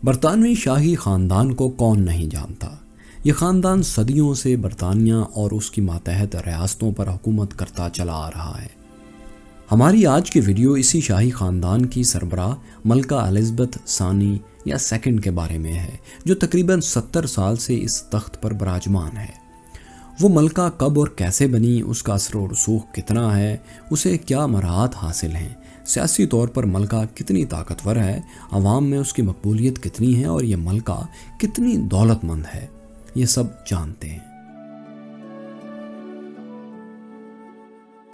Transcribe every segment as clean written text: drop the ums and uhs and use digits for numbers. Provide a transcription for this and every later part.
برطانوی شاہی خاندان کو کون نہیں جانتا؟ یہ خاندان صدیوں سے برطانیہ اور اس کی ماتحت ریاستوں پر حکومت کرتا چلا آ رہا ہے۔ ہماری آج کی ویڈیو اسی شاہی خاندان کی سربراہ ملکہ الزبتھ ثانی یا سیکنڈ کے بارے میں ہے، جو تقریباً 70 سال سے اس تخت پر براجمان ہے۔ وہ ملکہ کب اور کیسے بنی، اس کا اثر و رسوخ کتنا ہے، اسے کیا مراحت حاصل ہیں، سیاسی طور پر ملکہ کتنی طاقتور ہے، عوام میں اس کی مقبولیت کتنی ہے اور یہ ملکہ کتنی دولت مند ہے، یہ سب جانتے ہیں۔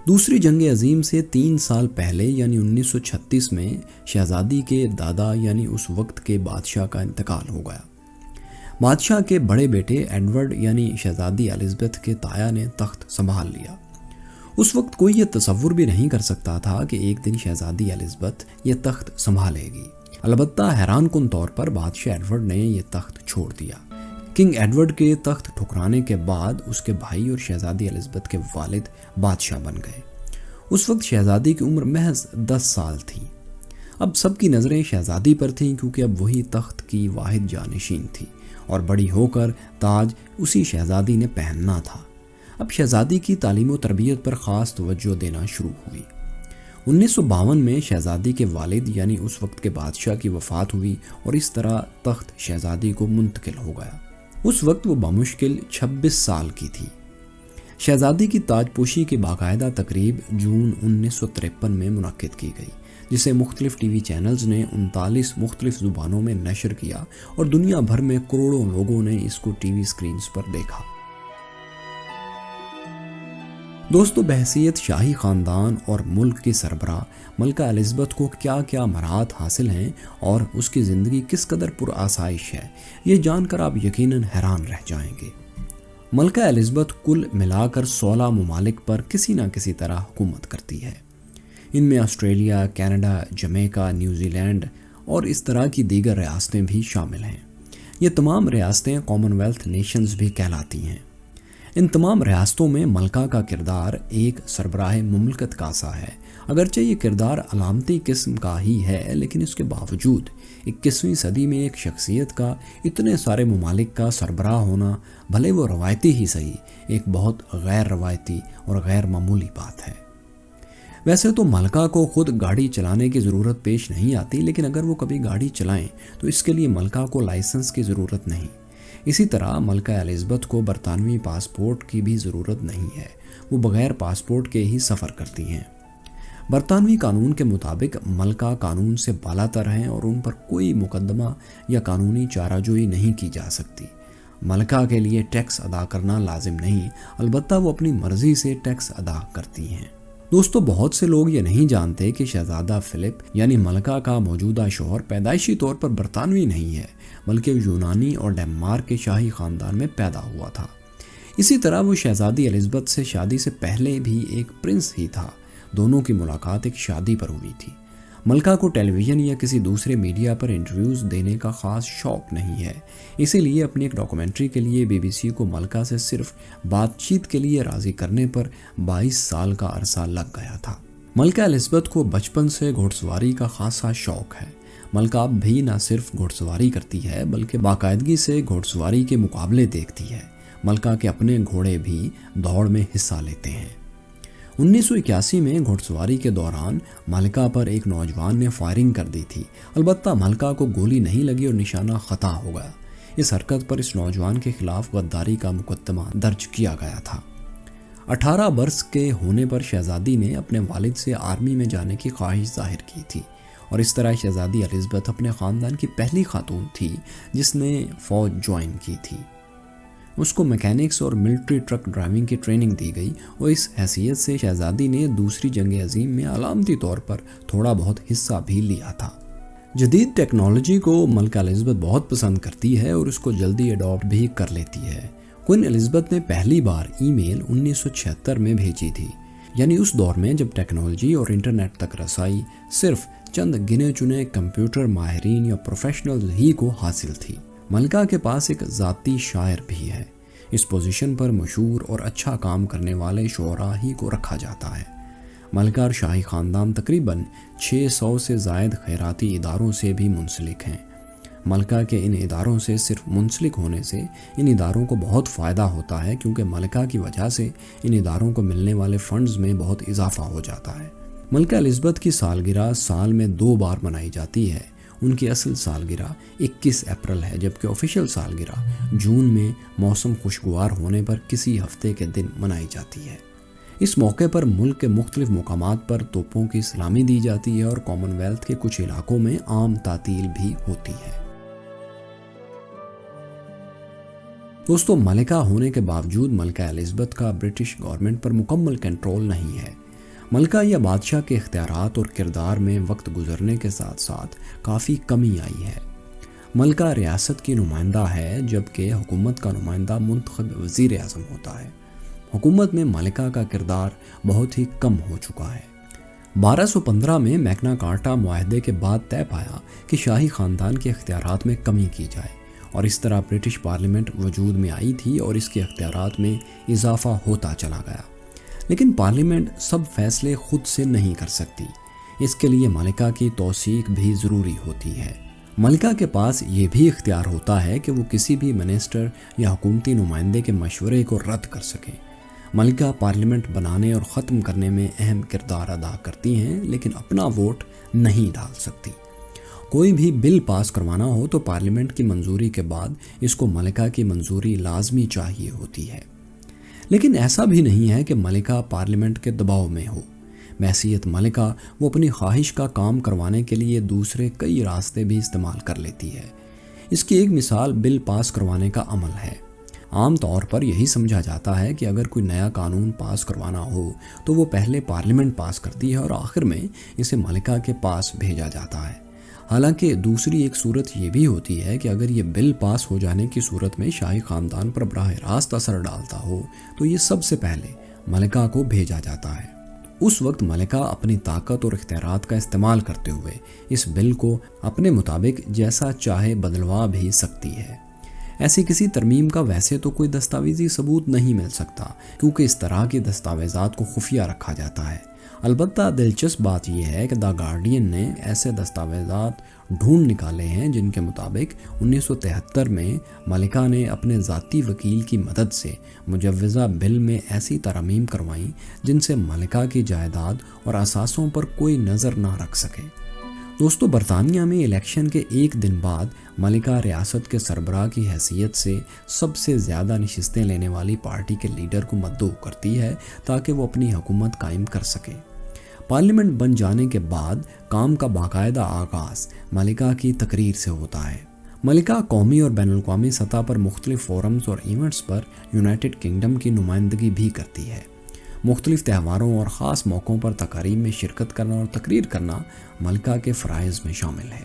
دوسری جنگ عظیم سے 3 سال پہلے یعنی 1936 میں شہزادی کے دادا یعنی اس وقت کے بادشاہ کا انتقال ہو گیا۔ بادشاہ کے بڑے بیٹے ایڈورڈ یعنی شہزادی الزبتھ کے تایا نے تخت سنبھال لیا۔ اس وقت کوئی یہ تصور بھی نہیں کر سکتا تھا کہ ایک دن شہزادی الزبتھ یہ تخت سنبھالے گی۔ البتہ حیران کن طور پر بادشاہ ایڈورڈ نے یہ تخت چھوڑ دیا۔ کنگ ایڈورڈ کے تخت ٹھکرانے کے بعد اس کے بھائی اور شہزادی الزبتھ کے والد بادشاہ بن گئے۔ اس وقت شہزادی کی عمر محض 10 سال تھی۔ اب سب کی نظریں شہزادی پر تھیں کیونکہ اب وہی تخت کی واحد جانشین تھی اور بڑی ہو کر تاج اسی شہزادی نے پہننا تھا۔ اب شہزادی کی تعلیم و تربیت پر خاص توجہ دینا شروع ہوئی۔ 1952 میں شہزادی کے والد یعنی اس وقت کے بادشاہ کی وفات ہوئی اور اس طرح تخت شہزادی کو منتقل ہو گیا۔ اس وقت وہ بمشکل 26 سال کی تھی۔ شہزادی کی تاج پوشی کی باقاعدہ تقریب جون 1953 میں منعقد کی گئی، جسے مختلف ٹی وی چینلز نے 39 مختلف زبانوں میں نشر کیا اور دنیا بھر میں کروڑوں لوگوں نے اس کو ٹی وی سکرینز پر دیکھا۔ دوستو، بحیثیت شاہی خاندان اور ملک کی سربراہ ملکہ الزبتھ کو کیا کیا مراحت حاصل ہیں اور اس کی زندگی کس قدر پرآسائش ہے، یہ جان کر آپ یقیناً حیران رہ جائیں گے۔ ملکہ الزبتھ کل ملا کر 16 ممالک پر کسی نہ کسی طرح حکومت کرتی ہے۔ ان میں Australia, Canada, Jamaica, New Zealand اور اس طرح کی دیگر ریاستیں بھی شامل ہیں۔ یہ تمام ریاستیں کامن ویلتھ نیشنز بھی کہلاتی ہیں۔ ان تمام ریاستوں میں ملکہ کا کردار ایک سربراہ مملکت کا سا ہے۔ اگرچہ یہ کردار علامتی قسم کا ہی ہے، لیکن اس کے باوجود 21ویں صدی میں ایک شخصیت کا اتنے سارے ممالک کا سربراہ ہونا، بھلے وہ روایتی ہی صحیح، ایک بہت غیر روایتی اور غیر معمولی بات ہے۔ ویسے تو ملکہ کو خود گاڑی چلانے کی ضرورت پیش نہیں آتی، لیکن اگر وہ کبھی گاڑی چلائیں تو اس کے لیے ملکہ کو لائسنس کی ضرورت نہیں۔ اسی طرح ملکہ الزبتھ کو برطانوی پاسپورٹ کی بھی ضرورت نہیں ہے، وہ بغیر پاسپورٹ کے ہی سفر کرتی ہیں۔ برطانوی قانون کے مطابق ملکہ قانون سے بالا تر ہیں اور ان پر کوئی مقدمہ یا قانونی چارہ جوئی نہیں کی جا سکتی۔ ملکہ کے لیے ٹیکس ادا کرنا لازم نہیں، البتہ وہ اپنی مرضی سے ٹیکس ادا کرتی ہیں۔ دوستو، بہت سے لوگ یہ نہیں جانتے کہ شہزادہ فلپ یعنی ملکہ کا موجودہ شوہر پیدائشی طور پر برطانوی نہیں ہے، بلکہ یونانی اور ڈنمارک کے شاہی خاندان میں پیدا ہوا تھا۔ اسی طرح وہ شہزادی الزبتھ سے شادی سے پہلے بھی ایک پرنس ہی تھا۔ دونوں کی ملاقات ایک شادی پر ہوئی تھی۔ ملکہ کو ٹیلی ویژن یا کسی دوسرے میڈیا پر انٹرویوز دینے کا خاص شوق نہیں ہے، اسی لیے اپنی ایک ڈاکومنٹری کے لیے BBC کو ملکہ سے صرف بات چیت کے لیے راضی کرنے پر 22 سال کا عرصہ لگ گیا تھا۔ ملکہ الزبتھ کو بچپن سے گھوڑ سواری کا خاصا شوق ہے۔ ملکہ اب بھی نہ صرف گھوڑ سواری کرتی ہے بلکہ باقاعدگی سے گھوڑ سواری کے مقابلے دیکھتی ہے۔ ملکہ کے اپنے گھوڑے بھی دوڑ میں حصہ لیتے ہیں۔ 1981 میں گھوڑ سواری کے دوران ملکہ پر ایک نوجوان نے فائرنگ کر دی تھی، البتہ ملکہ کو گولی نہیں لگی اور نشانہ خطا ہو گیا۔ اس حرکت پر اس نوجوان کے خلاف غداری کا مقدمہ درج کیا گیا تھا۔ 18 برس کے ہونے پر شہزادی نے اپنے والد سے آرمی میں جانے کی خواہش ظاہر کی تھی اور اس طرح شہزادی الزبتھ اپنے خاندان کی پہلی خاتون تھی جس نے فوج جوائن کی تھی۔ اس کو میکینکس اور ملٹری ٹرک ڈرائیونگ کی ٹریننگ دی گئی اور اس حیثیت سے شہزادی نے دوسری جنگ عظیم میں علامتی طور پر تھوڑا بہت حصہ بھی لیا تھا۔ جدید ٹیکنالوجی کو ملکہ الزبتھ بہت پسند کرتی ہے اور اس کو جلدی اڈاپٹ بھی کر لیتی ہے۔ کوئن الزبتھ نے پہلی بار ای میل 1976 میں بھیجی تھی، یعنی اس دور میں جب ٹیکنالوجی اور انٹرنیٹ تک رسائی صرف چند گنے چنے کمپیوٹر ماہرین یا پروفیشنلز ہی کو حاصل تھی۔ ملکہ کے پاس ایک ذاتی شاعر بھی ہے۔ اس پوزیشن پر مشہور اور اچھا کام کرنے والے شعراء ہی کو رکھا جاتا ہے۔ ملکہ اور شاہی خاندان تقریباً 600 سے زائد خیراتی اداروں سے بھی منسلک ہیں۔ ملکہ کے ان اداروں سے صرف منسلک ہونے سے ان اداروں کو بہت فائدہ ہوتا ہے، کیونکہ ملکہ کی وجہ سے ان اداروں کو ملنے والے فنڈز میں بہت اضافہ ہو جاتا ہے۔ ملکہ الزبتھ کی سالگرہ سال میں 2 بار منائی جاتی ہے۔ ان کی اصل سالگرہ 21 اپریل ہے، جبکہ آفیشیل سالگرہ جون میں موسم خوشگوار ہونے پر کسی ہفتے کے دن منائی جاتی ہے۔ اس موقع پر ملک کے مختلف مقامات پر توپوں کی سلامی دی جاتی ہے اور کامن ویلتھ کے کچھ علاقوں میں عام تعطیل بھی ہوتی ہے۔ دوستو، ملکہ ہونے کے باوجود ملکہ الزبتھ کا برٹش گورنمنٹ پر مکمل کنٹرول نہیں ہے۔ ملکہ یا بادشاہ کے اختیارات اور کردار میں وقت گزرنے کے ساتھ ساتھ کافی کمی آئی ہے۔ ملکہ ریاست کی نمائندہ ہے، جبکہ حکومت کا نمائندہ منتخب وزیر اعظم ہوتا ہے۔ حکومت میں ملکہ کا کردار بہت ہی کم ہو چکا ہے۔ 1215 میں میگنا کارٹا معاہدے کے بعد طے پایا کہ شاہی خاندان کے اختیارات میں کمی کی جائے، اور اس طرح برٹش پارلیمنٹ وجود میں آئی تھی اور اس کے اختیارات میں اضافہ ہوتا چلا گیا۔ لیکن پارلیمنٹ سب فیصلے خود سے نہیں کر سکتی، اس کے لیے ملکہ کی توثیق بھی ضروری ہوتی ہے۔ ملکہ کے پاس یہ بھی اختیار ہوتا ہے کہ وہ کسی بھی منسٹر یا حکومتی نمائندے کے مشورے کو رد کر سکیں۔ ملکہ پارلیمنٹ بنانے اور ختم کرنے میں اہم کردار ادا کرتی ہیں، لیکن اپنا ووٹ نہیں ڈال سکتی۔ کوئی بھی بل پاس کروانا ہو تو پارلیمنٹ کی منظوری کے بعد اس کو ملکہ کی منظوری لازمی چاہیے ہوتی ہے۔ لیکن ایسا بھی نہیں ہے کہ ملکہ پارلیمنٹ کے دباؤ میں ہو۔ بحیثیت ملکہ وہ اپنی خواہش کا کام کروانے کے لیے دوسرے کئی راستے بھی استعمال کر لیتی ہے۔ اس کی ایک مثال بل پاس کروانے کا عمل ہے۔ عام طور پر یہی سمجھا جاتا ہے کہ اگر کوئی نیا قانون پاس کروانا ہو تو وہ پہلے پارلیمنٹ پاس کرتی ہے اور آخر میں اسے ملکہ کے پاس بھیجا جاتا ہے۔ حالانکہ دوسری ایک صورت یہ بھی ہوتی ہے کہ اگر یہ بل پاس ہو جانے کی صورت میں شاہی خاندان پر براہ راست اثر ڈالتا ہو تو یہ سب سے پہلے ملکہ کو بھیجا جاتا ہے۔ اس وقت ملکہ اپنی طاقت اور اختیارات کا استعمال کرتے ہوئے اس بل کو اپنے مطابق جیسا چاہے بدلوا بھی سکتی ہے۔ ایسی کسی ترمیم کا ویسے تو کوئی دستاویزی ثبوت نہیں مل سکتا، کیونکہ اس طرح کی دستاویزات کو خفیہ رکھا جاتا ہے۔ البتہ دلچسپ بات یہ ہے کہ دا گارڈین نے ایسے دستاویزات ڈھونڈ نکالے ہیں جن کے مطابق 1973 میں ملکہ نے اپنے ذاتی وکیل کی مدد سے مجوزہ بل میں ایسی ترامیم کروائیں جن سے ملکہ کی جائیداد اور اثاثوں پر کوئی نظر نہ رکھ سکے۔ دوستو، برطانیہ میں الیکشن کے ایک دن بعد ملکہ ریاست کے سربراہ کی حیثیت سے سب سے زیادہ نشستیں لینے والی پارٹی کے لیڈر کو مدعو کرتی ہے تاکہ وہ اپنی حکومت قائم کر سکے۔ پارلیمنٹ بن جانے کے بعد کام کا باقاعدہ آغاز ملکہ کی تقریر سے ہوتا ہے۔ ملکہ قومی اور بین الاقوامی سطح پر مختلف فورمز اور ایونٹس پر یونائٹڈ کنگڈم کی نمائندگی بھی کرتی ہے۔ مختلف تہواروں اور خاص موقعوں پر تقاریب میں شرکت کرنا اور تقریر کرنا ملکہ کے فرائض میں شامل ہے۔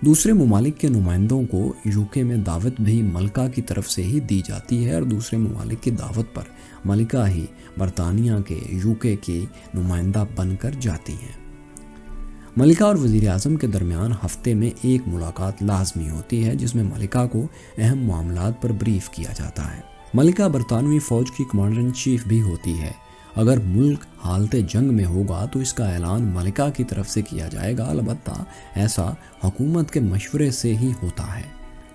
دوسرے ممالک کے نمائندوں کو یوکے میں دعوت بھی ملکہ کی طرف سے ہی دی جاتی ہے، اور دوسرے ممالک کی دعوت پر ملکہ ہی برطانیہ کے یوکے کی نمائندہ بن کر جاتی ہیں۔ ملکہ اور وزیر اعظم کے درمیان ہفتے میں ایک ملاقات لازمی ہوتی ہے جس میں ملکہ کو اہم معاملات پر بریف کیا جاتا ہے۔ ملکہ برطانوی فوج کی کمانڈر ان چیف بھی ہوتی ہے۔ اگر ملک حالت جنگ میں ہوگا تو اس کا اعلان ملکہ کی طرف سے کیا جائے گا، البتہ ایسا حکومت کے مشورے سے ہی ہوتا ہے۔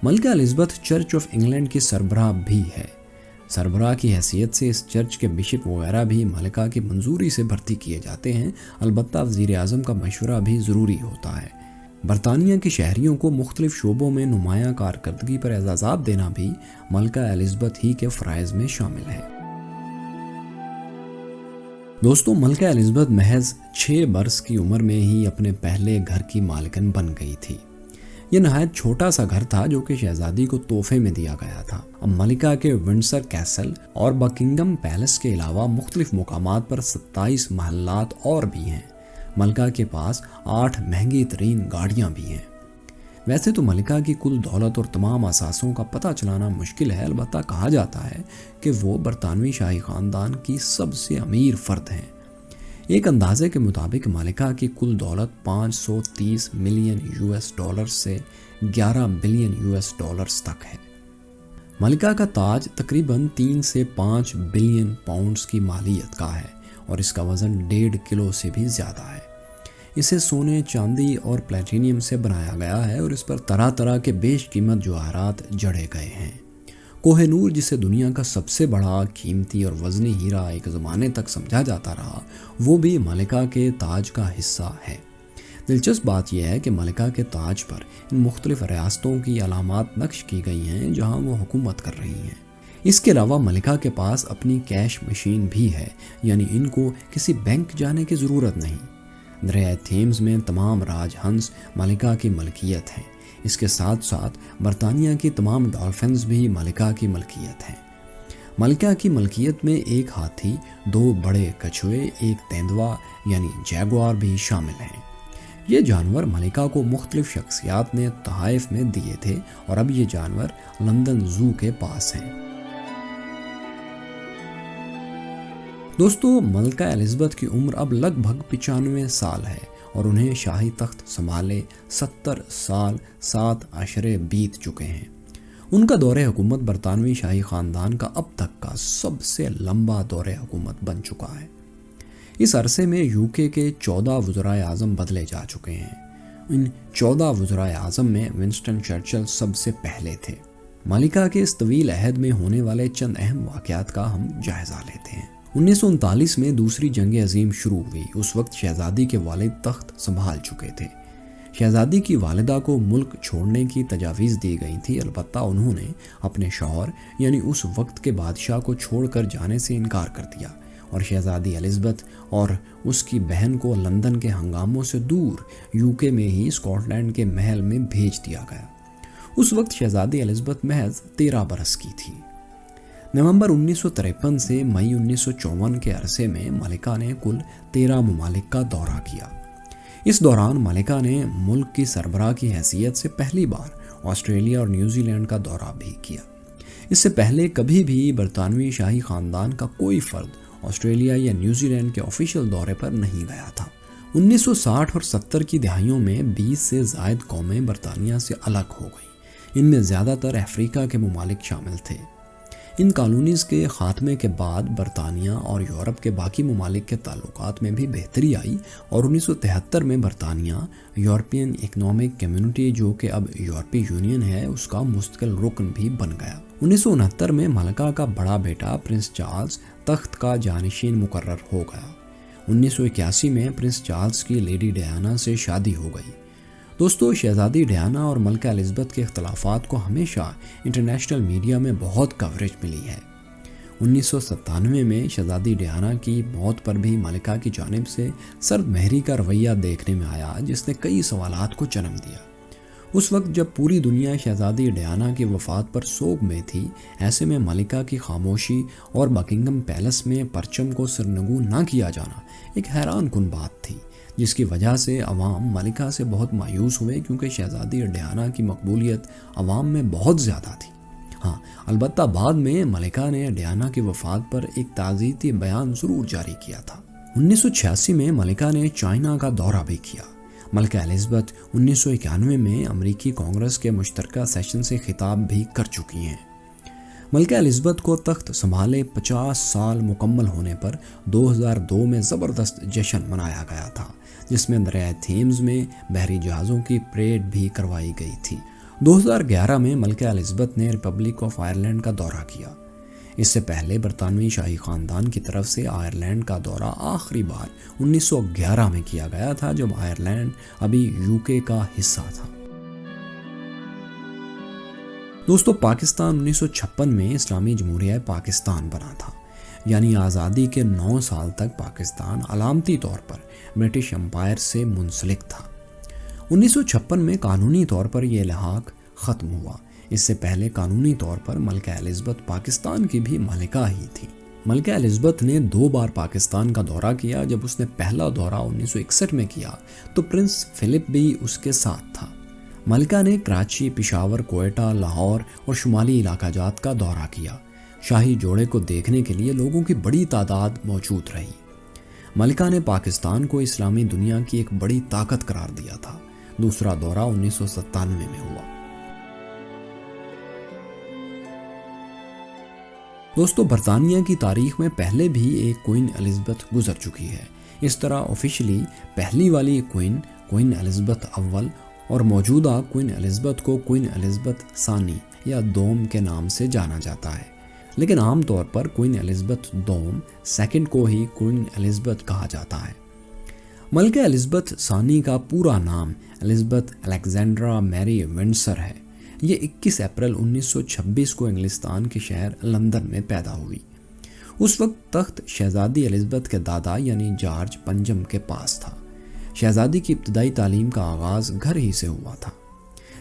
ملکہ الزبتھ چرچ آف انگلینڈ کی سربراہ بھی ہے۔ سربراہ کی حیثیت سے اس چرچ کے بشپ وغیرہ بھی ملکہ کی منظوری سے بھرتی کیے جاتے ہیں، البتہ وزیر اعظم کا مشورہ بھی ضروری ہوتا ہے۔ برطانیہ کے شہریوں کو مختلف شعبوں میں نمایاں کارکردگی پر اعزازات دینا بھی ملکہ الزبتھ ہی کے فرائض میں شامل ہے۔ دوستو، ملکہ الزبتھ محض 6 برس کی عمر میں ہی اپنے پہلے گھر کی مالکن بن گئی تھی۔ یہ نہایت چھوٹا سا گھر تھا جو کہ شہزادی کو تحفے میں دیا گیا تھا۔ اب ملکہ کے ونڈسر کیسل اور بکنگم پیلس کے علاوہ مختلف مقامات پر 27 محلات اور بھی ہیں۔ ملکہ کے پاس 8 مہنگی ترین گاڑیاں بھی ہیں۔ ویسے تو ملکہ کی کل دولت اور تمام اثاثوں کا پتہ چلانا مشکل ہے، البتہ کہا جاتا ہے کہ وہ برطانوی شاہی خاندان کی سب سے امیر فرد ہیں۔ ایک اندازے کے مطابق ملکہ کی کل دولت 530 ملین $US سے 11 بلین $US تک ہے۔ ملکہ کا تاج تقریباً 3 سے 5 بلین پاؤنڈز کی مالیت کا ہے اور اس کا وزن 1.5 کلو سے بھی زیادہ ہے۔ اسے سونے، چاندی اور پلیٹینیم سے بنایا گیا ہے اور اس پر طرح طرح کے بیش قیمت جواہرات جڑے گئے ہیں۔ کوہ نور، جسے دنیا کا سب سے بڑا قیمتی اور وزنی ہیرا ایک زمانے تک سمجھا جاتا رہا، وہ بھی ملکہ کے تاج کا حصہ ہے۔ دلچسپ بات یہ ہے کہ ملکہ کے تاج پر ان مختلف ریاستوں کی علامات نقش کی گئی ہیں جہاں وہ حکومت کر رہی ہیں۔ اس کے علاوہ ملکہ کے پاس اپنی کیش مشین بھی ہے، یعنی ان کو کسی بینک جانے کی ضرورت نہیں۔ دریائے تھیمز میں تمام راج ہنس ملکہ کی ملکیت ہیں۔ اس کے ساتھ ساتھ برطانیہ کی تمام ڈالفنز بھی ملکہ کی ملکیت ہیں۔ ملکہ کی ملکیت میں ایک ہاتھی، 2 بڑے کچھوے، ایک تیندوا یعنی جیگوار بھی شامل ہیں۔ یہ جانور ملکہ کو مختلف شخصیات نے تحائف میں دیے تھے اور اب یہ جانور لندن زو کے پاس ہیں۔ دوستو، ملکہ الزبتھ کی عمر اب لگ بھگ 95 سال ہے اور انہیں شاہی تخت سنبھالے 70 سال 7 عشرے بیت چکے ہیں۔ ان کا دور حکومت برطانوی شاہی خاندان کا اب تک کا سب سے لمبا دور حکومت بن چکا ہے۔ اس عرصے میں UK کے 14 وزرائے اعظم بدلے جا چکے ہیں۔ ان 14 وزرائے اعظم میں ونسٹن چرچل سب سے پہلے تھے۔ ملکہ کے اس طویل عہد میں ہونے والے چند اہم واقعات کا ہم جائزہ لیتے ہیں۔ 1939 میں دوسری جنگ عظیم شروع ہوئی۔ اس وقت شہزادی کے والد تخت سنبھال چکے تھے۔ شہزادی کی والدہ کو ملک چھوڑنے کی تجاویز دی گئی تھی، البتہ انہوں نے اپنے شوہر یعنی اس وقت کے بادشاہ کو چھوڑ کر جانے سے انکار کر دیا اور شہزادی الزبتھ اور اس کی بہن کو لندن کے ہنگاموں سے دور UK میں ہی اسکاٹ لینڈ کے محل میں بھیج دیا گیا۔ اس وقت شہزادی الزبتھ محض 13 برس کی تھی۔ نومبر 1953 سے مئی 1954 کے عرصے میں ملکہ نے کل 13 ممالک کا دورہ کیا۔ اس دوران ملکہ نے ملک کی سربراہ کی حیثیت سے پہلی بار آسٹریلیا اور نیوزی لینڈ کا دورہ بھی کیا۔ اس سے پہلے کبھی بھی برطانوی شاہی خاندان کا کوئی فرد آسٹریلیا یا نیوزی لینڈ کے آفیشیل دورے پر نہیں گیا تھا۔ 1960 اور 70 کی دہائیوں میں 20 سے زائد قومیں برطانیہ سے الگ ہو گئیں۔ ان میں زیادہ تر افریقہ کے ممالک شامل تھے۔ ان کالونیز کے خاتمے کے بعد برطانیہ اور یورپ کے باقی ممالک کے تعلقات میں بھی بہتری آئی اور 1973 میں برطانیہ یورپین اکنامک کمیونٹی، جو کہ اب یورپی یونین ہے، اس کا مستقل رکن بھی بن گیا۔ 1969 میں ملکہ کا بڑا بیٹا پرنس چارلز تخت کا جانشین مقرر ہو گیا۔ 1981 میں پرنس چارلز کی لیڈی ڈیانا سے شادی ہو گئی۔ دوستو، شہزادی ڈیانا اور ملکہ الزبتھ کے اختلافات کو ہمیشہ انٹرنیشنل میڈیا میں بہت کوریج ملی ہے۔ 1997 میں شہزادی ڈیانا کی موت پر بھی ملکہ کی جانب سے سرد مہری کا رویہ دیکھنے میں آیا، جس نے کئی سوالات کو جنم دیا۔ اس وقت جب پوری دنیا شہزادی ڈیانا کی وفات پر سوگ میں تھی، ایسے میں ملکہ کی خاموشی اور بکنگھم پیلس میں پرچم کو سرنگو نہ کیا جانا ایک حیران کن بات تھی، جس کی وجہ سے عوام ملکہ سے بہت مایوس ہوئے، کیونکہ شہزادی ڈیانا کی مقبولیت عوام میں بہت زیادہ تھی۔ ہاں، البتہ بعد میں ملکہ نے ڈیانا کی وفات پر ایک تعزیتی بیان ضرور جاری کیا تھا۔ 1986 میں ملکہ نے چائنا کا دورہ بھی کیا۔ ملکہ الزبتھ 1991 میں امریکی کانگریس کے مشترکہ سیشن سے خطاب بھی کر چکی ہیں۔ ملکہ الزبتھ کو تخت سنبھالے 50 سال مکمل ہونے پر 2002 میں زبردست جشن منایا گیا تھا، جس میں دریائے تھیمز میں بحری جہازوں کی پریڈ بھی کروائی گئی تھی۔ 2011 میں ملکہ الزبتھ نے ریپبلک آف آئرلینڈ کا دورہ کیا۔ اس سے پہلے برطانوی شاہی خاندان کی طرف سے آئرلینڈ کا دورہ آخری بار 1911 میں کیا گیا تھا، جب آئرلینڈ ابھی UK کا حصہ تھا۔ دوستو، پاکستان 1956 میں اسلامی جمہوریہ پاکستان بنا تھا، یعنی آزادی کے 9 سال تک پاکستان علامتی طور پر برٹش امپائر سے منسلک تھا۔ 1956 میں قانونی طور پر یہ لحاق ختم ہوا۔ اس سے پہلے قانونی طور پر ملکہ الزبتھ پاکستان کی بھی ملکہ ہی تھی۔ ملکہ الزبتھ نے 2 بار پاکستان کا دورہ کیا۔ جب اس نے پہلا دورہ 1961 میں کیا تو پرنس فلپ بھی اس کے ساتھ تھا۔ ملکہ نے کراچی، پشاور، کوئٹہ، لاہور اور شمالی علاقہ جات کا دورہ کیا۔ شاہی جوڑے کو دیکھنے کے لیے لوگوں کی بڑی تعداد موجود رہی۔ ملکہ نے پاکستان کو اسلامی دنیا کی ایک بڑی طاقت قرار دیا تھا۔ دوسرا دورہ 1997 میں ہوا۔ دوستو برطانیہ کی تاریخ میں پہلے بھی ایک کوئین الزبتھ گزر چکی ہے۔ اس طرح آفیشلی پہلی والی کوئین الزبتھ اول اور موجودہ کوئین الزبتھ کو کوئین الزبتھ ثانی یا دوم کے نام سے جانا جاتا ہے، لیکن عام طور پر کوئین الزبتھ دوم سیکنڈ کو ہی کوئین الزبتھ کہا جاتا ہے۔ ملکہ الزبتھ ثانی کا پورا نام الزبتھ الیگزینڈرا میری ونڈسر ہے۔ یہ 21 اپریل 1926 کو انگلستان کے شہر لندن میں پیدا ہوئی۔ اس وقت تخت شہزادی الزبتھ کے دادا یعنی جارج پنجم کے پاس تھا۔ شہزادی کی ابتدائی تعلیم کا آغاز گھر ہی سے ہوا تھا۔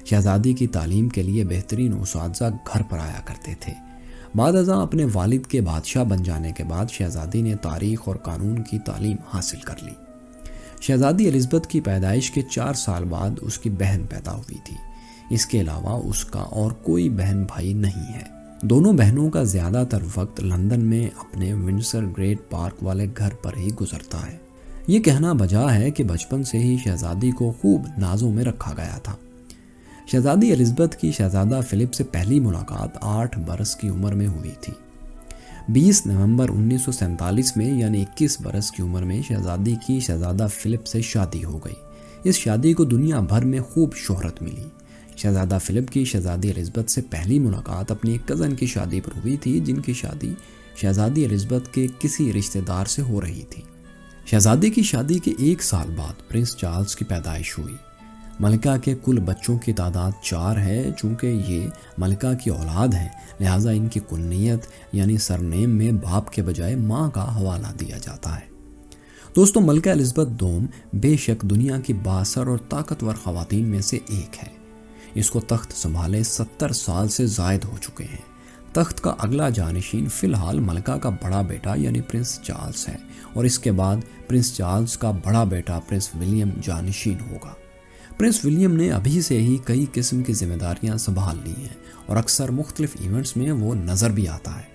شہزادی کی تعلیم کے لیے بہترین اساتذہ گھر پر آیا کرتے تھے۔ بعد ازاں اپنے والد کے بادشاہ بن جانے کے بعد شہزادی نے تاریخ اور قانون کی تعلیم حاصل کر لی۔ شہزادی الزبتھ کی پیدائش کے 4 سال بعد اس کی بہن پیدا ہوئی تھی۔ اس کے علاوہ اس کا اور کوئی بہن بھائی نہیں ہے۔ دونوں بہنوں کا زیادہ تر وقت لندن میں اپنے ونڈسر گریٹ پارک والے گھر پر ہی گزرتا ہے۔ یہ کہنا بجا ہے کہ بچپن سے ہی شہزادی کو خوب نازوں میں رکھا گیا تھا۔ شہزادی الزبتھ کی شہزادہ فلپ سے پہلی ملاقات 8 برس کی عمر میں ہوئی تھی۔ 20 نومبر 1947 میں یعنی 21 برس کی عمر میں شہزادی کی شہزادہ فلپ سے شادی ہو گئی۔ اس شادی کو دنیا بھر میں خوب شہرت ملی۔ شہزادہ فلپ کی شہزادی الزبتھ سے پہلی ملاقات اپنی ایک کزن کی شادی پر ہوئی تھی، جن کی شادی شہزادی الزبتھ کے کسی رشتہ دار سے ہو رہی تھی۔ شہزادی کی شادی کے 1 سال بعد پرنس چارلز کی پیدائش ہوئی۔ ملکہ کے کل بچوں کی تعداد 4 ہے۔ چونکہ یہ ملکہ کی اولاد ہیں، لہٰذا ان کی کنیت یعنی سرنیم میں باپ کے بجائے ماں کا حوالہ دیا جاتا ہے۔ دوستو ملکہ الزبتھ دوم بے شک دنیا کی بااثر اور طاقتور خواتین میں سے ایک ہے۔ اس کو تخت سنبھالے 70 سال سے زائد ہو چکے ہیں۔ تخت کا اگلا جانشین فی الحال ملکہ کا بڑا بیٹا یعنی پرنس چارلز ہے، اور اس کے بعد پرنس چارلز کا بڑا بیٹا پرنس ولیم جانشین ہوگا۔ پرنس ولیم نے ابھی سے ہی کئی قسم کی ذمہ داریاں سنبھال لی ہیں اور اکثر مختلف ایونٹس میں وہ نظر بھی آتا ہے۔